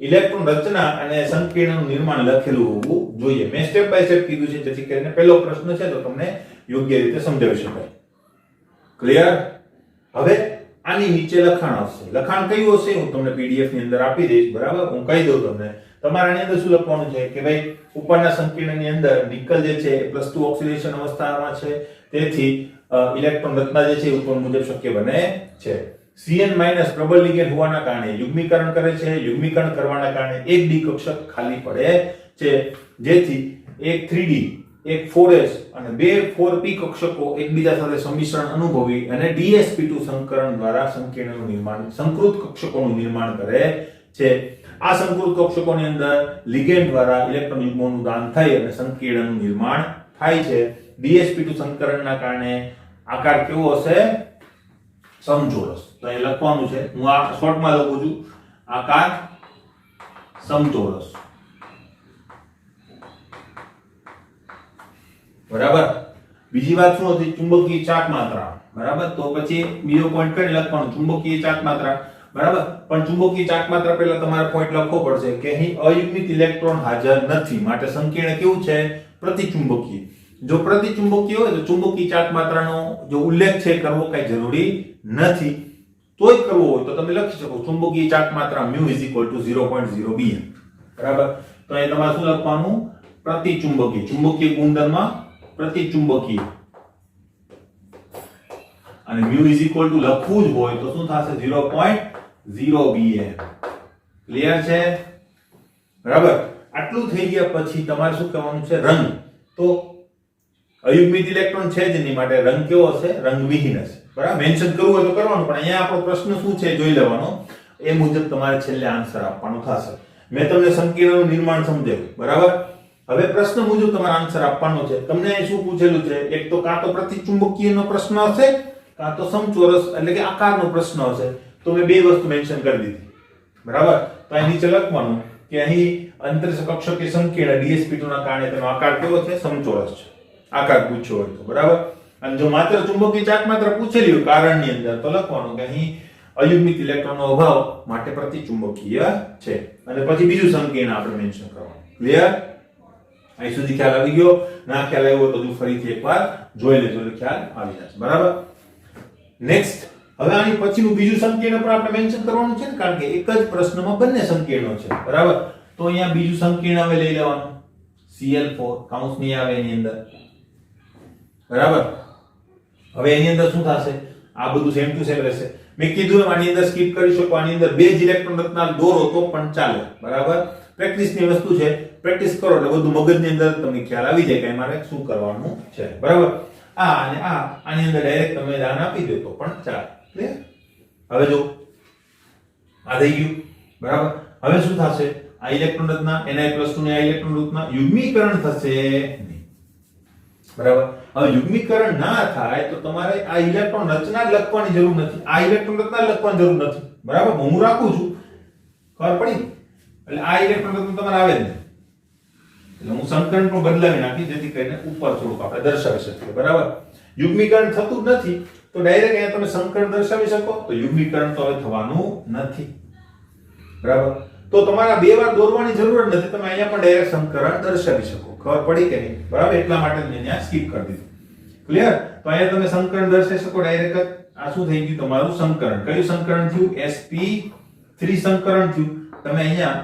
S1: ઇલેક્ટ્રોન રચના અને સંકીર્ણનું નિર્માણ લખેલું હોવું જોઈએ. મેં સ્ટેપ બાય સ્ટેપ કીધું છે જેથી કરીને પહેલો પ્રશ્ન છે તો તમને યોગ્ય રીતે સમજાવી શકાય. ક્લિયર? હવે આની નીચે લખાણ આવશે. લખાણ કયું હશે હું તમને પીડીએફ ની અંદર આપી દઈશ, બરાબર? હું કહી દઉં તમને. તમારે આની અંદર શું લખવાનું છે કે ભાઈ ઉપરના સંકીર્ણની અંદર નિકલ જે છે +2 ઓક્સિડેશન અવસ્થામાં છે, તેથી ઇલેક્ટ્રોન રચના જે છે ઉપર મુજબ શક્ય બને છે. Cn- પ્રબળ લિગેન્ડ હોવાના કારણે યુગ્મીકરણ કરે છે. યુગ્મીકરણ કરવાના કારણે એક ડી કક્ષક ખાલી પડે છે, જેથી એક 3D, એક 4s અને બે 4p કક્ષકો એકબીજા સાથે સંમિશ્રણ અનુભવી અને dsp2 સંકરણ દ્વારા સંકીર્ણનું નિર્માણ, સંકૃત કક્ષકોનું નિર્માણ કરે છે. આ સંકૃત કક્ષકોની અંદર લિગેન્ડ દ્વારા ઇલેક્ટ્રોન યુગ્મોનું દાન થઈ અને સંકીર્ણનું નિર્માણ થાય છે. dsp2 સંકરણના કારણે આકાર કેવો હશે? સમચોરસ. તો અહીં લખવાનું છે, હું આ શોર્ટમાં લખું છું, આકાર સમચોરસ. બરાબર. બીજી વાત શું હતી? ચુંબકીય ચાક માત્રા. બરાબર. તો પછી બીજો પોઈન્ટ કરીને લખવાનું ચુંબકીય ચાક માત્રા. બરાબર. પણ ચુંબકીય ચાક માત્રા પહેલા તમારે પોઈન્ટ લખવો પડશે કે અહીં અયુગ્મિત ઇલેક્ટ્રોન હાજર નથી, માટે સંકીર્ણ કેવું છે? પ્રતિચુંબકીય. જો પ્રતિચુંબકીય હોય તો ચુંબકીય ચાક માત્રાનો જો ઉલ્લેખ છે કરવો કઈ જરૂરી નથી. તોય કરવો હોય તો તમે લખી શકો ચુંબકીય ચાક માત્રા μ 0.0bn. બરાબર. તો અહીં તમારે શું લખવાનું? પ્રતિચુંબકીય. ચુંબકીય ગુણધર્મ પ્રતિચુંબકીય અને μ લખવું જ હોય તો શું થશે? 0.0bn. ક્લિયર છે? બરાબર. આટલું થઈ ગયા પછી તમારે શું કહેવાનું છે? રંગ. તો અયુગ્મિત ઇલેક્ટ્રોન છે જ નહીં, માટે રંગ કેવો હશે? રંગવિહીન હશે. બરાબર. મેન્શન કરવું હોય તો કરવાનું, પણ અહીંયા આપણો પ્રશ્ન શું છે જોઈ લેવાનો, એ મુજબ તમારે છેલ્લે આન્સર આપવાનો થશે. મેં તમને સંકીર્ણનું નિર્માણ સમજાવ્યું. બરાબર. હવે પ્રશ્ન મુજબ તમારે આન્સર આપવાનો છે. તમને શું પૂછેલું છે? એક તો કાં તો પ્રતિચુંબકીયનો પ્રશ્ન હશે, કાં તો સમચોરસ એટલે કે આકારનો પ્રશ્ન હશે. તો મેં બે વસ્તુ મેન્શન કરી દીધી. બરાબર. તો અહીં નીચે લખવાનું કે અહીં અંતરિક્ષ કક્ષકીય સંકીર્ણ dsp2 ના કારણે તેનો આકાર કેવો છે? સમચોરસ છે. આકાર પૂછ્યો હોય તો. બરાબર. અને જો માત્ર ચુંબકીય ચાક માત્ર પૂછેલી હોય કારણની અંદર, તો લખવાનું કે અહીં અયુગ્મિત ઇલેક્ટ્રોનનો અભાવ માટે પ્રતિચુંબકીય છે. અને પછી બીજું સંકીર્ણ આપણે મેન્શન કરવાનું. ક્લિયર? અહીં સુધી ખ્યાલ આવી ગયો? ના ખ્યાલ આવ્યો તો ફરીથી એકવાર જોઈ લેજો એટલે ખ્યાલ આવી જશે. બરાબર. નેક્સ્ટ, હવે આની પછીનું બીજું સંકીર્ણ પણ આપણે મેન્શન કરવાનું છે ને, કારણ કે એક જ પ્રશ્નમાં બંને સંકીર્ણો છે. બરાબર. તો અહીંયા બીજું સંકીર્ણ હવે લઈ લેવાનું. Cl4 કાઉન્સ નહીં આવે એની અંદર. બરાબર. હવે એની અંદર શું થશે? આ બધું સેમ ટુ સેમ રહેશે. મેં કીધું એમ આની અંદર સ્કીપ કરી શકો. આની અંદર બે જ ઇલેક્ટ્રોન રચના દોરો તો પણ ચાલે. બરાબર. પ્રેક્ટિસની વસ્તુ છે. પ્રેક્ટિસ કરો એટલે બધું મગજની અંદર તમને ખ્યાલ આવી જાય કે મારે શું કરવાનું છે. બરાબર. આ અને આ આની અંદર ડાયરેક્ટ તમે દાન આપી દો તો પણ ચાલે. ક્લિયર? હવે જો આ થઈ ગયું. બરાબર. હવે શું થશે? આ ઇલેક્ટ્રોન રચના Ni+2 ને આ ઇલેક્ટ્રોન રચના યુગ્મીકરણ થશે નહીં. બરાબર. હવે યુગ્મીકરણ ના થાય તો તમારે આ ઇલેક્ટ્રોન રચના જ લખવાની જરૂર નથી. આ ઇલેક્ટ્રોન રચના લખવાની જરૂર નથી. બરાબર. હું રાખું છું. ખબર પડી? એટલે આ ઇલેક્ટ્રોન રચના તમારે આવે જ નહીં. એટલે હું સંકરણ પણ બદલાવી નાખી જેથી કરીને ઉપર થોડુંક આપણે દર્શાવી શકીએ. બરાબર. યુગ્મીકરણ થતું જ નથી તો ડાયરેક્ટ અહીંયા તમે સંકરણ દર્શાવી શકો, તો યુગ્મીકરણ તો હવે થવાનું નથી. બરાબર. તો તમારે બે વાર દોરવાની જરૂર જ નથી. તમે અહીંયા પણ ડાયરેક્ટ સંકરણ દર્શાવી શકો. ખબર પડી કે નહીં? બરાબર. એટલા માટે મેં અહીંયા સ્કીપ કરી દીધું. ક્લિયર? તો અહીંયા તમે સંકરણ દર્શાવી શકો ડાયરેક્ટ. આ શું થઈ ગયું? તમારું સંકરણ. કયું સંકરણ થયું? sp3 સંકરણ થયું. તમે અહીંયા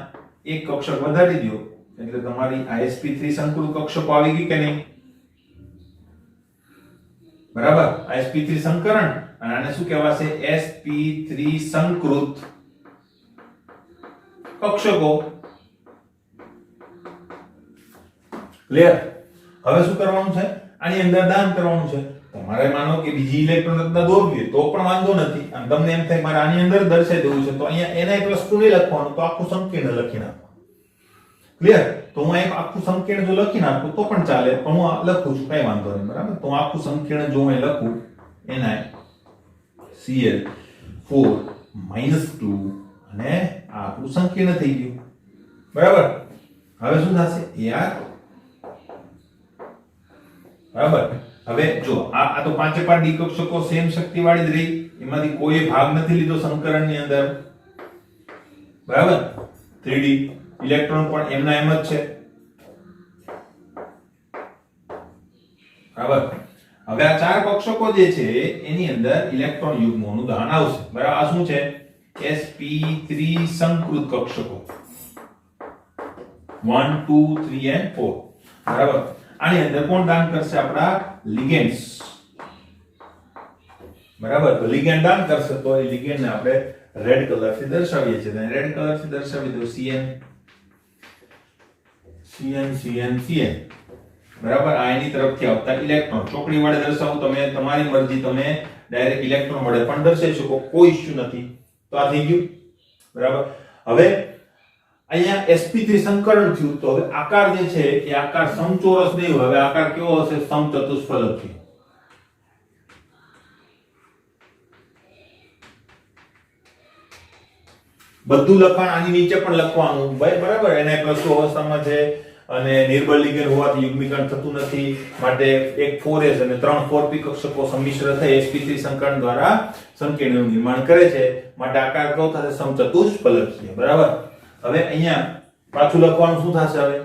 S1: એક કક્ષક વધારી દો એટલે તમારી આ sp3 સંકૃત કક્ષકો આવી ગઈ કે નહીં? બરાબર. આ sp3 સંકરણ અને આને શું કહેવાશે? sp3 સંકૃત કક્ષકો. ક્લિયર? હવે શું કરવાનું છે? આની અંદર દાન કરવાનું છે. તમારે માનો કે બીજી ઇલેક્ટ્રોન રચના દોરવી તો પણ વાંધો નથી, અને તમને એમ થાય મારે આની અંદર દર્શાવી દેવું છે, તો અહીંયા Ni+2 નહીં લખવાનું, તો આખું સંકીર્ણ લખી નાખવાનું. ક્લિયર? તો હું એક આખું સંકીર્ણ જો લખી નાખું તો પણ ચાલે, પણ હું લખું છું કઈ વાંધો નહીં. બરાબર. તો હું આખું સંકીર્ણ જો હું લખું NiCl4-2 અને આ આપણું સંકીર્ણ થઈ ગયું. બરાબર. હવે શું થશે? યાર બરાબર. હવે જો આ તો પાંચે પાંચ ડી કક્ષકો સેમ શક્તિવાળી જ રહી, એમાંથી કોઈ ભાગ નથી લીધો સંકરણની અંદર. બરાબર. 3D ઇલેક્ટ્રોન પણ એમના એમ જ છે. બરાબર. હવે આ ચાર કક્ષકો જે છે એની અંદર ઇલેક્ટ્રોન યુગ્મોનું દાન આવશે. બરાબર. આ શું છે? sp3 Sanskrit કક્ષકો 1 2 3 and 4. બરાબર. આની અંદર કોણ દાન કરશે? આપણા લિગેન્ડ્સ. બરાબર. તો લિગેન્ડ દાન કરશે તો એ લિગેન્ડ ને આપણે રેડ કલર થી દર્શાવીએ છીએ. રેડ કલર થી દર્શાવી દો CN CN CN CN. બરાબર. આ એની તરફથી આવતા ઇલેક્ટ્રોન ચોકડી વડે દર્શાવું તમે તમારી મરજી, તમે ડાયરેક્ટ ઇલેક્ટ્રોન વડે પણ દર્શાવી શકો, કોઈ ઇશ્યુ નથી. તો આ થઈ ગયું. બરાબર. હવે અહીંયા sp3 સંકરણ થયું તો હવે આકાર જે છે એ આકાર સમચોરસ નહીં, હવે આકાર કેવો હશે? સમચતુષ્ફલકી. બધું લખાણ આની નીચે પણ લખવાનું ભાઈ, બરાબર. Na+ અવસ્થામાં છે અને નિર્બળ લિગેન્ડ હોવાથી યુગ્મીકરણ થતું નથી, માટે એક 4s અને 3 4p કક્ષકો સંમિશ્ર થઈ sp3 સંકરણ દ્વારા સંકીર્ણનું નિર્માણ કરે છે, માટે આકાર કેવો થશે? સમચતુષ્ફલકીય. બરાબર. હવે અહીંયા પાછું લખવાનું શું થશે? હવે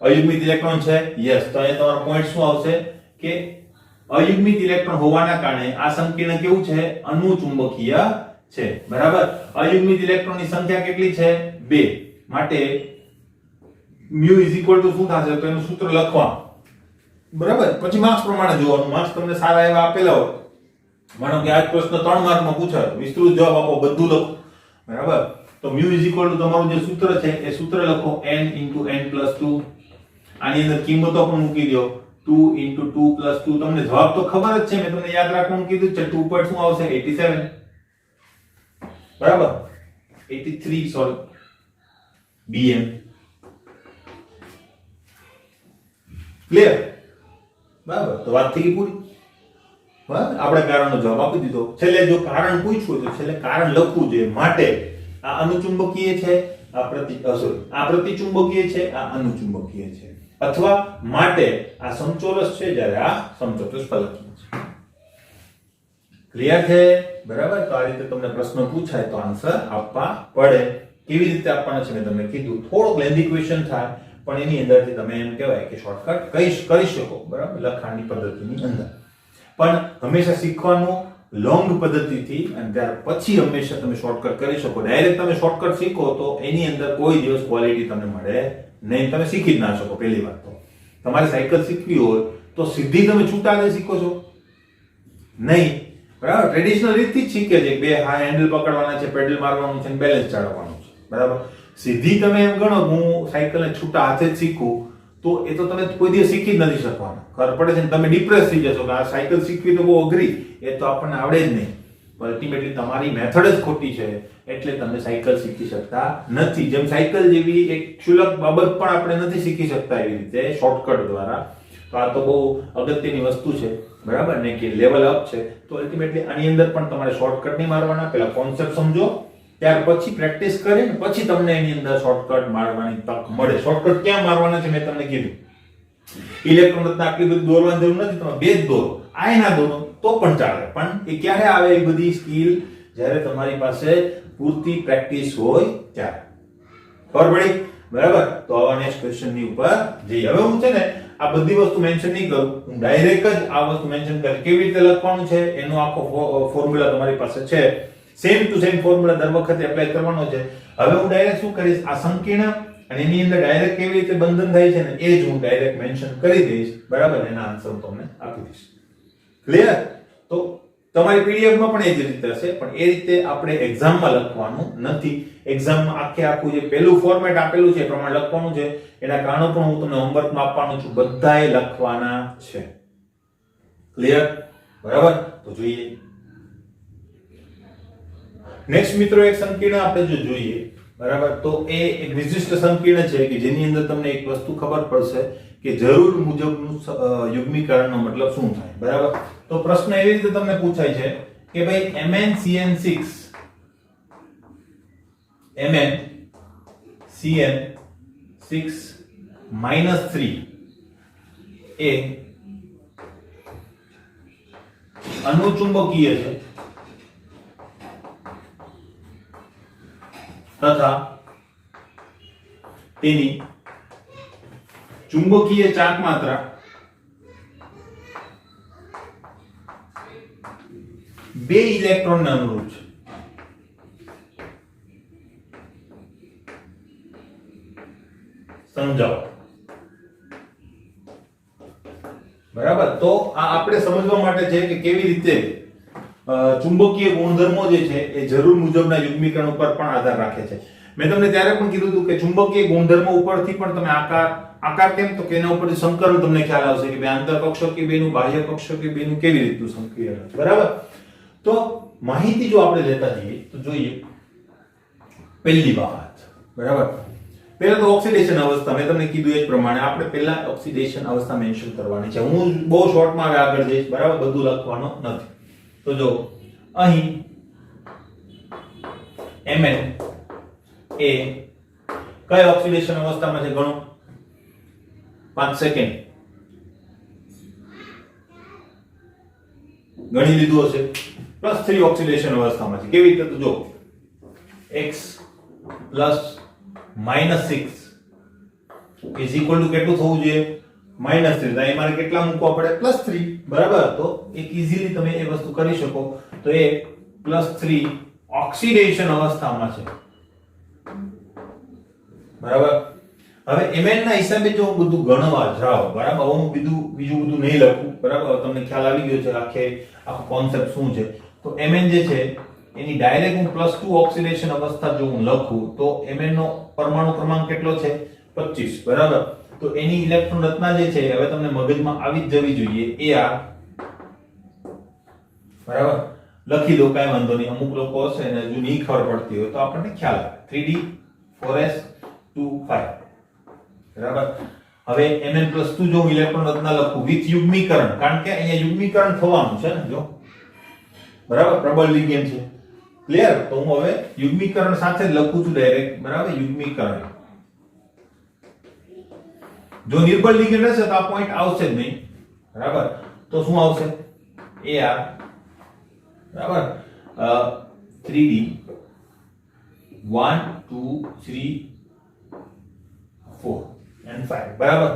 S1: અયુગ્મિત ઇલેક્ટ્રોન છે, યસ. તો અહીંયા તમારો પોઈન્ટ શું આવશે કે અયુગ્મિત ઇલેક્ટ્રોન હોવાના કારણે આ સંકીર્ણ કેવું છે? અનુચુંબકીય છે. બરાબર. અયુગ્મિત ઇલેક્ટ્રોનની સંખ્યા કેટલી છે? 2. માટે μ = શું થશે? તો એનું સૂત્ર લખવાનું. બરાબર. પછી માર્ક્સ પ્રમાણે જોવાનું. માર્ક્સ તમને સારા એવા આપેલા હોય, માનો કે આ પ્રશ્ન 3 માર્કમાં પૂછાયો, વિસ્તૃત જવાબ આપો, બધું લખો. બરાબર. તો μ = તમારું જે સૂત્ર છે એ સૂત્ર લખો n × n+2. આની અંદર કિંમતો પણ મૂકી દો 2 × 2 + 2. તમને જવાબ તો ખબર જ છે, મેં તમને યાદ રાખવાનું કીધું છે. 2 પર શું આવશે? 87. બરાબર. 83 સોરી bm. ક્લિયર? બરાબર. તો વાત થઈ ગઈ પૂરી. બરાબર. આપણે કારણનો જવાબ આપી દીધો. છેલ્લે જો કારણ પૂછ્યું તો છેલ્લે કારણ લખવું જોઈએ. માટે આ અનુચુંબકીય છે, આ પ્રતિચુંબકીય છે, આ અનુચુંબકીય છે, અથવા માટે આ સમચોરસ છે જ્યારે આ સમચતુષ્ફલકીય છે. ક્લિયર છે? બરાબર. તો આ રીતે તમને પ્રશ્ન પૂછાય તો આન્સર આપવા પડે. કેવી રીતે આપવાના છે મેં તમને કીધું. થોડોક લેન્ધી ક્વેશ્ચન થાય, પણ એની અંદરથી તમે એમ કહેવાય કે શોર્ટકટ કરી શકો. બરાબર. લખાણની પદ્ધતિની અંદર પણ હંમેશા શીખવાનું લોંગ પદ્ધતિથી, અને ત્યાર પછી હંમેશા તમે શોર્ટકટ કરી શકો. ડાયરેક્ટ તમે શોર્ટકટ શીખો તો એની અંદર કોઈ દિવસ ક્વોલિટી તમને મળે નહીં, તમે શીખી જ ના શકો. પહેલી વાત તો તમારે સાયકલ શીખવી હોય તો સીધી તમે છૂટા શીખો છો નહીં. બરાબર. ટ્રેડિશનલ રીતથી જ શીખે છે. બે હેન્ડલ પકડવાના છે, પેડલ મારવાનું છે, બેલેન્સ જાળવવાનું છે. બરાબર. સીધી તમે એમ ગણો હું સાયકલને છૂટા હાથે જ શીખું તો એ તો તમે કોઈ દિવસ શીખી જ નથી શકવાના. ખબર પડે છે ને? તમે ડિપ્રેસ થઈ જશો કે આ સાયકલ શીખવી તો બહુ અઘરી, એ તો આપણને આવડે જ નહીં. અલ્ટિમેટલી તમારી મેથડ જ ખોટી છે, એટલે તમે સાયકલ શીખી શકતા નથી. જેમ સાયકલ જેવી એક ક્ષુલ્લક બાબત પણ આપણે નથી શીખી શકતા એવી રીતે શોર્ટકટ દ્વારા. તો આ તો બહુ અગત્યની વસ્તુ છે. બરાબર ને? કે લેવલ અપ છે. તો અલ્ટિમેટલી આની અંદર પણ તમારે શોર્ટકટ નહીં મારવાના. પહેલા કોન્સેપ્ટ સમજો, ત્યાર પછી પ્રેક્ટિસ કરીને પછી તમને એની અંદર શોર્ટકટ મારવાની તક મળે. શોર્ટકટ ક્યાં મારવાના છે મેં તમને કીધું. ઇલેક્ટ્રોન રત્ન આટલી બધી દોરવાની જરૂર નથી, તમે 2 જ દોરો, આ ના દોરો તો પણ ચાલે. પણ એ ક્યારે આવે એ બધી સ્કિલ? જ્યારે તમારી પાસે પૂરતી પ્રેક્ટિસ હોય ત્યારે. ખબર પડી? બરાબર. તો આવા નેક્સ્ટ ક્વેશ્ચન ની ઉપર જઈએ. હવે હું છે ને આ બધી વસ્તુ મેન્શન નહીં કરું, હું ડાયરેક્ટ જ આ વસ્તુ મેન્શન કરીશ. કેવી રીતે લખવાનું છે એનો આખો ફોર્મ્યુલા તમારી પાસે છે. સેમ ટુ સેમ ફોર્મ્યુલા દર વખતે એપ્લાય કરવાનો છે. હવે હું ડાયરેક્ટ શું કરીશ? આ સંકીર્ણ અને એની અંદર ડાયરેક્ટ કેવી રીતે બંધન થાય છે ને એ જ હું ડાયરેક્ટ મેન્શન કરી દઈશ. બરાબર. એના આન્સર હું તમને આપી દઈશ. ક્લિયર? તો તમારી પીડીએફ માં પણ એ જ રીતે હશે, પણ એ રીતે આપણે એક્ઝામમાં લખવાનું નથી. એક્ઝામમાં આખું જે પેલું ફોર્મેટ આપેલું છે એ પ્રમાણે લખવાનું છે. એના કારણો પણ હું તમને હોમવર્કમાં આપવાનું છું, બધાય લખવાના છે. ક્લિયર? બરાબર. તો જોઈએ નેક્સ્ટ મિત્રો એક સંકીર્ણ આપણે જો જોઈએ. બરાબર. તો એ એક વિશિષ્ટ સંકીર્ણ છે કે જેની અંદર તમને એક વસ્તુ ખબર પડશે કે જરૂર મુજબનું યુગ્મીકરણનો મતલબ શું થાય. બરાબર. તો પ્રશ્ન એવી રીતે તમને પૂછાય છે કે ભાઈ MnCN6 -3 એ અનુચુંબકીય છે તથા તેની ચુંબકીય ચાર્જ માત્રા 2 ઇલેક્ટ્રોન ને અનુરૂપ છે. સમજાવો. બરાબર. તો આ આપણે સમજવા માટે છે કે કેવી રીતે ચુંબકીય ગુણધર્મો જે છે એ જરૂર મુજબના યુગ્મીકરણ ઉપર પણ આધાર રાખે છે. મેં તમને ત્યારે પણ કીધું હતું કે ચુંબકીય ગુણધર્મો ઉપરથી પણ તમે આકાર કેમ તો કે એના ઉપરથી સંકરણ તમને ખ્યાલ આવશે કે ભાઈ આંતરકક્ષકી બેનું બાહ્ય કક્ષકી બેનું કેવી રીતનું સંકીર્ણ છે. બરાબર. તો માહિતી જો આપણે લેતા જઈએ તો જોઈએ પહેલી વાત. બરાબર. પહેલા તો ઓક્સિડેશન અવસ્થા મેં તમને કીધું એ જ પ્રમાણે આપણે પહેલા ઓક્સિડેશન અવસ્થા મેન્શન કરવાની છે. હું બહુ શોર્ટમાં હવે આગળ જઈશ. બરાબર. બધું લખવાનું નથી. તો જો અહીં Mn એ કઈ ઓક્સિડેશન અવસ્થામાં છે ગણો 5 સેકન્ડ ગણી લીધું હશે. +3 ઓક્સિડેશન અવસ્થામાં છે. કેવી રીતે? તો જો x +-6 ઇઝ ઇક્વલ ટુ કેટલું થવું જોઈએ? -3. તો અહીં મારે કેટલા મૂકવા પડે? +3. બરાબર. તો એક ઈઝીલી તમે એ વસ્તુ કરી શકો. તો એ +3 ઓક્સિડેશન અવસ્થામાં છે. બરાબર. હવે Mn ના હિસાબે જો બધું ગણવા જાઓ, બરાબર, હું બીજું બધું નહીં લખું. બરાબર. તમને ખ્યાલ આવી ગયો છે આખો કોન્સેપ્ટ શું છે. તો Mn જે છે એની ડાયરેક્ટ હું +2 ઓક્સિડેશન અવસ્થા જો હું લખું તો Mn નો પરમાણુ ક્રમાંક કેટલો છે? 25. બરાબર. તો એની ઇલેક્ટ્રોન રચના જે છે હવે તમને મગજમાં આવી જ જવી જોઈએ. Ar. બરાબર. લખી દો, કાઈ વાંધો નહીં. અમુક લોકો હશે ને હજુ નહીં ખબર પડતી હોય તો આપણને ખ્યાલ આવે. 3d 4s 2 5. બરાબર. હવે Mn+2 જો હું ઇલેક્ટ્રોન રચના લખું વિથ યુગ્મીકરણ, કારણ કે અહીંયા યુગ્મીકરણ થવાનું છે ને, જો બરાબર પ્રબળ લિગેન્ડ છે. ક્લિયર? તો હું હવે યુગ્મીકરણ સાથે જ લખું છું ડાયરેક્ટ. બરાબર. યુગ્મીકરણ. જો નિર્બળ લિગેન્ડ હશે તો આ પોઈન્ટ આવશે જ નહીં. બરાબર. તો શું આવશે? Ar. બરાબર. 3d 1 2 3 4 and 5. બરાબર.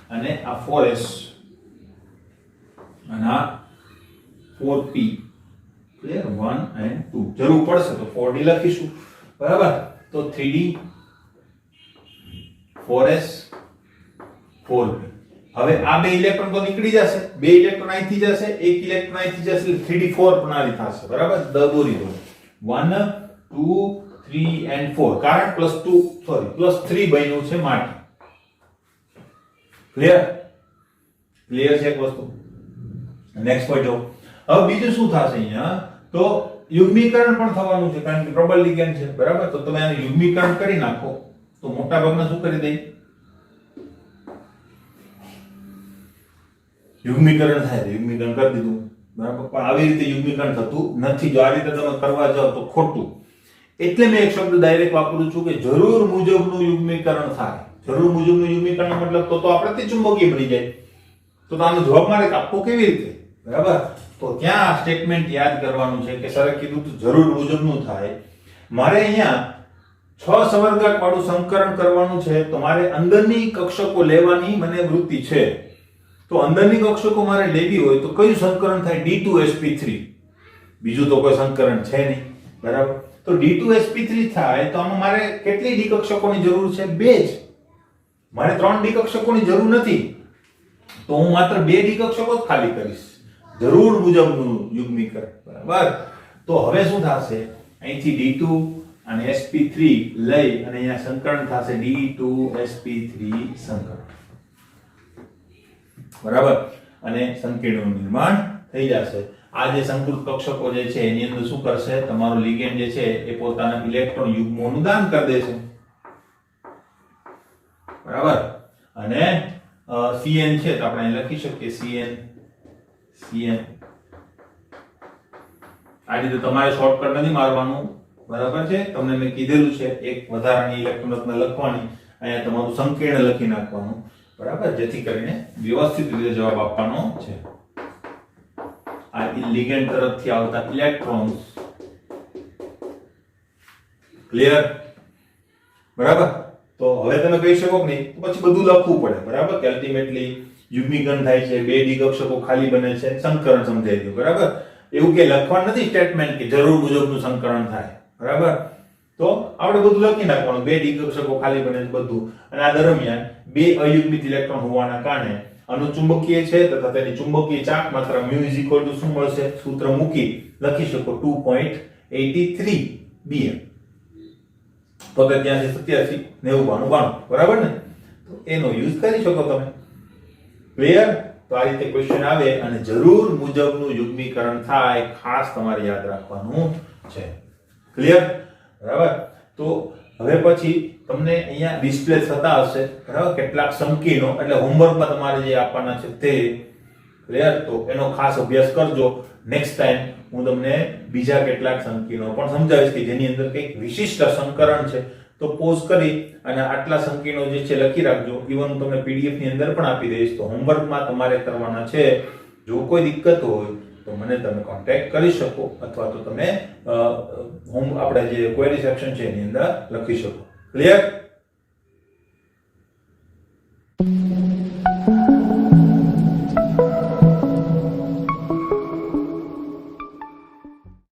S1: અને આ 4s અને આ 4p. ક્લિયર? 1 and 2 જરૂર પડશે તો 4d લખીશું. બરાબર. તો 3d 4s 4p. હવે આ બે ઇલેક્ટ્રોન તો નીકળી જશે. બે ઇલેક્ટ્રોન અહીંથી જશે, એક ઇલેક્ટ્રોન અહીંથી જશે, એટલે 3d4 પ્રણાલી થશે. બરાબર. દોરી દો 1 2 3 and 4. કારણ +3 બન્યું છે માટી. ક્લિયર? ક્લિયર છે એક વસ્તુ. નેક્સ્ટ પોઈન્ટ જો. હવે બીજું શું થશે અહીંયા? તો યુગ્મીકરણ પણ થવાનું છે, કારણ કે પ્રબળ લિગેન્ડ છે. બરાબર. તો તમે આને યુગ્મીકરણ કરી નાખો તો મોટા ભાગના શું કરી દે? યુગ્મીકરણ થાય. યુગ્મીકરણ કરી દીધું. બરાબર. પણ આવી રીતે યુગ્મીકરણ થતું નથી. જો આ રીતે તમે કરવા જાવ તો ખોટું. એટલે મેં એક શબ્દ ડાયરેક્ટ વાપરું છું કે જરૂર મુજબનું યુગ્મીકરણ થાય. જરૂર મુજબનું યુગ્મીકરણ મતલબ તો આપણે તે ચુંબકીય બની જાય. તો આનો જવાબ મારે આપવો કેવી રીતે? બરાબર. તો ત્યાં આ સ્ટેટમેન્ટ યાદ કરવાનું છે કે સરે કીધું તો જરૂર મુજબનું થાય. મારે અહીંયા 6 સંવર્ગાંક વાળું સંકરણ કરવાનું છે. તો મારે અંદરની કક્ષકો લેવાની મને વૃત્તિ છે. તો અંદરની કક્ષકો મારે લેવી હોય તો કયું સંકરણ થાય? D2sp3. બીજું તો કોઈ સંકરણ છે નહીં. બરાબર. તો D2sp3 થાય તો આમાં મારે કેટલી ડી કક્ષકોની જરૂર છે? 2 જ. મારે 3 ડી કક્ષકોની જરૂર નથી. તો હું માત્ર 2 ડી કક્ષકો જ ખાલી કરીશ. જરૂર મુજબનું યુગ્મીકરણ. બરાબર. તો હવે શું થશે? અહીંથી D2 અને sp3 લઈ અને અહીંયા સંકરણ થશે D2sp3 સંકરણ. બરાબર. અને સંકીર્ણનું નિર્માણ થઈ જશે. આ જે સંકૃત કક્ષકો જે છે એની અંદર શું કરશે? તમારો લિગેન્ડ જે છે એ પોતાના ઇલેક્ટ્રોન યુગ્મોનું દાન કરી દેશે. બરાબર. અને Cn છે તો આપણે અહીં લખી શકીએ Cn. આ રીતે તમારે શોર્ટકટ નથી મારવાનું. બરાબર છે. તમને મેં કીધેલું છે એક વધારાની ઇલેક્ટ્રોન રચના લખવાની, અહીંયા તમારું સંકીર્ણ લખી નાખવાનું. બરાબર. જેથી કરીને વ્યવસ્થિત રીતે જવાબ આપવાનો છે. આ લિગેન્ડ તરફથી આવતા ઇલેક્ટ્રોન્સ. ક્લિયર? બરાબર. તો હવે તમે કહી શકો કે નહીં, પછી બધું લખવું પડે. બરાબર. કે અલ્ટિમેટલી યુગ્મીકરણ થાય છે, 2 ડી કક્ષકો ખાલી બને છે, સંકરણ સમજાઈ ગયું. બરાબર. એવું કે લખવાનું નથી સ્ટેટમેન્ટ કે જરૂર મુજબનું સંકરણ થાય. બરાબર. તો આપણે બધું લખી નાખવાનું. 2 ડી કક્ષકો ખાલી બને છે બધું. અને આ દરમિયાન 2 અયુગ્મિત ઇલેક્ટ્રોન હોવાના કારણે અનુચુંબકીય છે તથા તેની ચુંબકીય ચાક માત્રા μ શું મળશે? સૂત્ર મૂકી લખી શકો 2.83 bm. તો કે ત્યાં છે 87 90 92 બરાબર ને? તો એનો યુઝ કરી શકો તમે. ક્લિયર? તો આ રીતે ક્વેશ્ચન આવે અને જરૂર મુજબનું યુગ્મીકરણ થાય, ખાસ તમારે યાદ રાખવાનું છે. ક્લિયર? બરાબર. તો હવે પછી તમને અહીંયા ડિસ્પ્લે થતા હશે બરાબર કેટલાક સંકીર્ણો, એટલે હોમવર્કમાં તમારે જે આપવાના છે તે. ક્લિયર? તો એનો ખાસ અભ્યાસ કરજો. નેક્સ્ટ ટાઈમ હું તમને બીજા કેટલાક સંકીર્ણો પણ સમજાવીશ કે જેની અંદર કંઈક વિશિષ્ટ સંકરણ છે. તો પોઝ કરી અને આટલા સંકીર્ણો જે છે લખી રાખજો. ઇવન હું તમને પીડીએફ ની અંદર પણ આપી દઈશ. તો હોમવર્કમાં તમારે કરવાના છે. જો કોઈ દિક્કત હોય તો મને તમે કોન્ટેક્ટ કરી શકો અથવા તો તમે આપણે જે ક્વેરી સેક્શન છે એની અંદર લખી શકો. ક્લિયર?